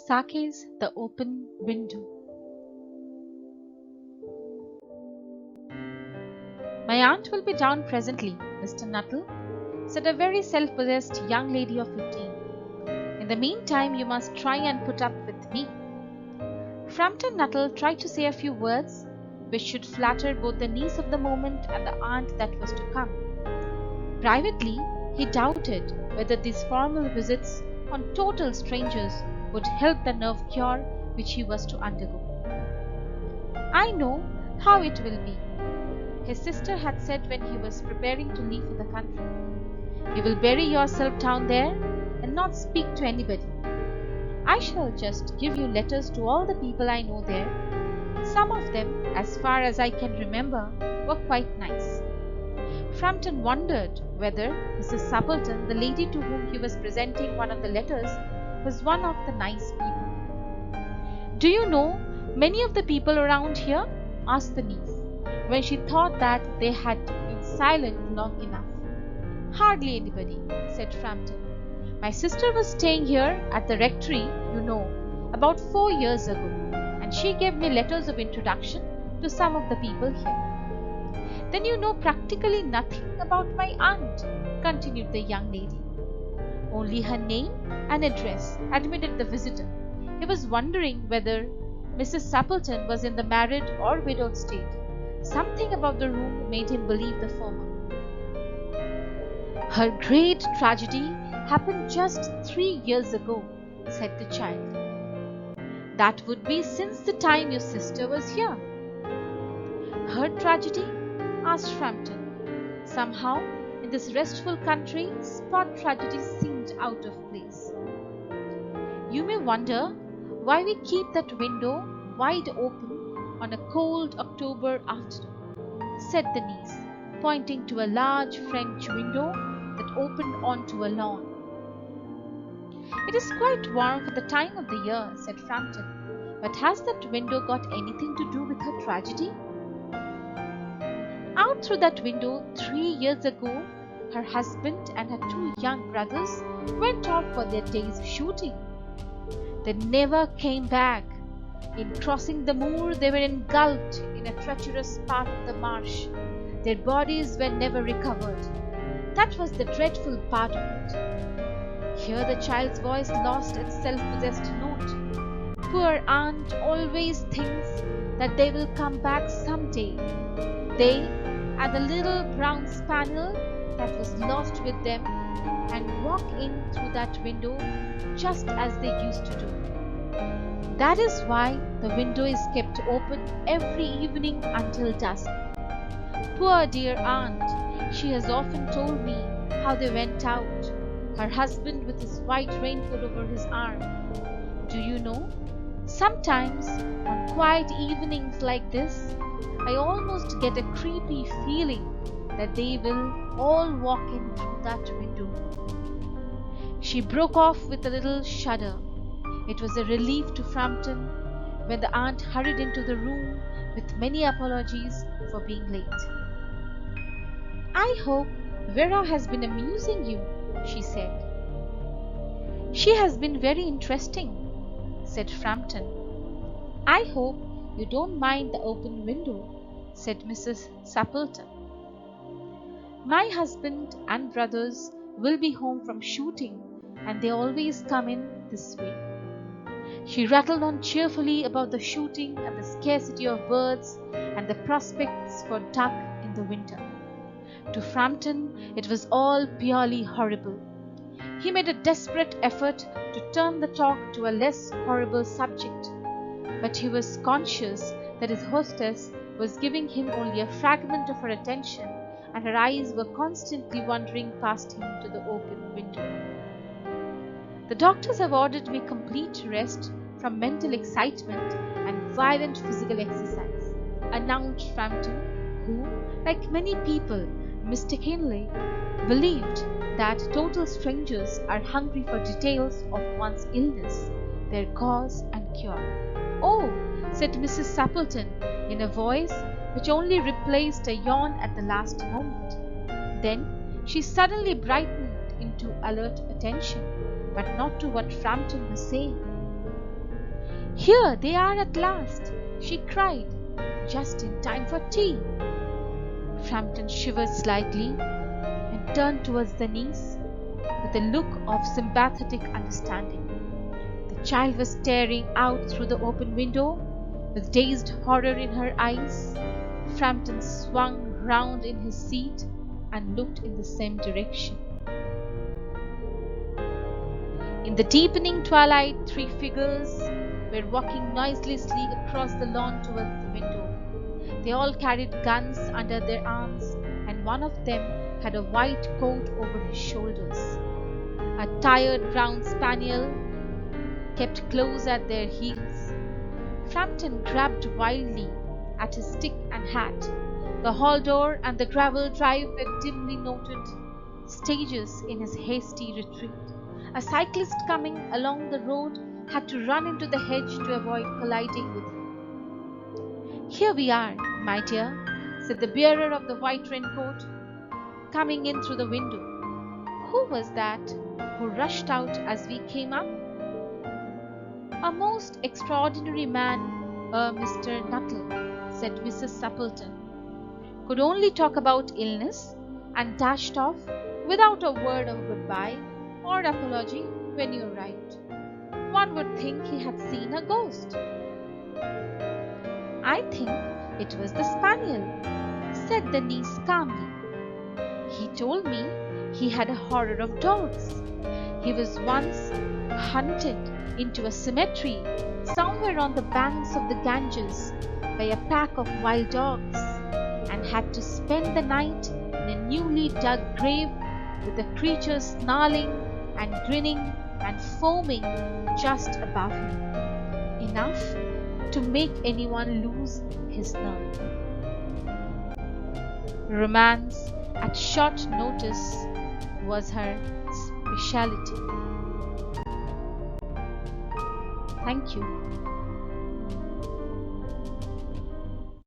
Saki's The Open Window. My aunt will be down presently, Mr. Nuttall, said a very self-possessed young lady of 15. In the meantime, you must try and put up with me. Frampton Nuttall tried to say a few words which should flatter both the niece of the moment and the aunt that was to come. Privately, he doubted whether these formal visits on total strangers would help the nerve cure which he was to undergo. I know how it will be, his sister had said when he was preparing to leave for the country. You will bury yourself down there and not speak to anybody. I shall just give you letters to all the people I know there. Some of them, as far as I can remember, were quite nice. Frampton wondered whether Mrs. Suppleton, the lady to whom he was presenting one of the letters, was one of the nice people. Do you know many of the people around here? Asked the niece, when she thought that they had been silent long enough. Hardly anybody, said Frampton. My sister was staying here at the rectory, you know, about 4 years ago, and she gave me letters of introduction to some of the people here. Then you know practically nothing about my aunt, continued the young lady. Only her name and address, admitted the visitor. He was wondering whether Mrs. Suppleton was in the married or widowed state. Something about the room made him believe the former. Her great tragedy happened just 3 years ago, said the child. That would be since the time your sister was here. Her tragedy? Asked Frampton. Somehow, in this restful country, spot tragedies seemed out of place. You may wonder why we keep that window wide open on a cold October afternoon, said the niece, pointing to a large French window that opened onto a lawn. It is quite warm for the time of the year, said Frampton, but has that window got anything to do with her tragedy? Out through that window 3 years ago, her husband and her 2 young brothers went off for their day's shooting. They never came back. In crossing the moor, they were engulfed in a treacherous part of the marsh. Their bodies were never recovered. That was the dreadful part of it. Here the child's voice lost its self-possessed note. Poor aunt always thinks that they will come back someday. They and the little brown spaniel that was lost with them, and walk in through that window just as they used to do. That is why the window is kept open every evening until dusk. Poor dear aunt, she has often told me how they went out, her husband with his white raincoat over his arm. Do you know, sometimes on quiet evenings like this, I almost get a creepy feeling that they will all walk in through that window. She broke off with a little shudder. It was a relief to Frampton when the aunt hurried into the room with many apologies for being late. I hope Vera has been amusing you, she said. She has been very interesting, said Frampton. I hope you don't mind the open window, said Mrs. Suppleton. My husband and brothers will be home from shooting, and they always come in this way. She rattled on cheerfully about the shooting and the scarcity of birds and the prospects for duck in the winter. To Frampton, it was all purely horrible. He made a desperate effort to turn the talk to a less horrible subject, but he was conscious that his hostess was giving him only a fragment of her attention, and her eyes were constantly wandering past him to the open window. The doctors have ordered me complete rest from mental excitement and violent physical exercise, announced Frampton, who, like many people, mistakenly believed that total strangers are hungry for details of one's illness, their cause and cure. Oh, said Mrs. Suppleton in a voice which only replaced a yawn at the last moment. Then she suddenly brightened into alert attention, but not to what Frampton was saying. "Here they are at last!" she cried, just in time for tea. Frampton shivered slightly and turned towards the niece with a look of sympathetic understanding. The child was staring out through the open window with dazed horror in her eyes. Frampton swung round in his seat and looked in the same direction. In the deepening twilight, three figures were walking noiselessly across the lawn towards the window. They all carried guns under their arms, and one of them had a white coat over his shoulders. A tired brown spaniel kept close at their heels. Frampton grabbed wildly at his stick and hat. The hall door and the gravel drive were dimly noted stages in his hasty retreat. A cyclist coming along the road had to run into the hedge to avoid colliding with him. "Here we are, my dear," said the bearer of the white raincoat, coming in through the window. "Who was that who rushed out as we came up?" "A most extraordinary man, Mr. Nuttall," said Mrs. Suppleton. "Could only talk about illness, and dashed off without a word of goodbye or apology when you arrived. One would think he had seen a ghost." "I think it was the spaniel," said the niece calmly. "He told me he had a horror of dogs. He was once hunted into a cemetery somewhere on the banks of the Ganges by a pack of wild dogs, and had to spend the night in a newly dug grave with the creatures snarling and grinning and foaming just above him, enough to make anyone lose his nerve. Romance at short notice was her specialty. Thank you.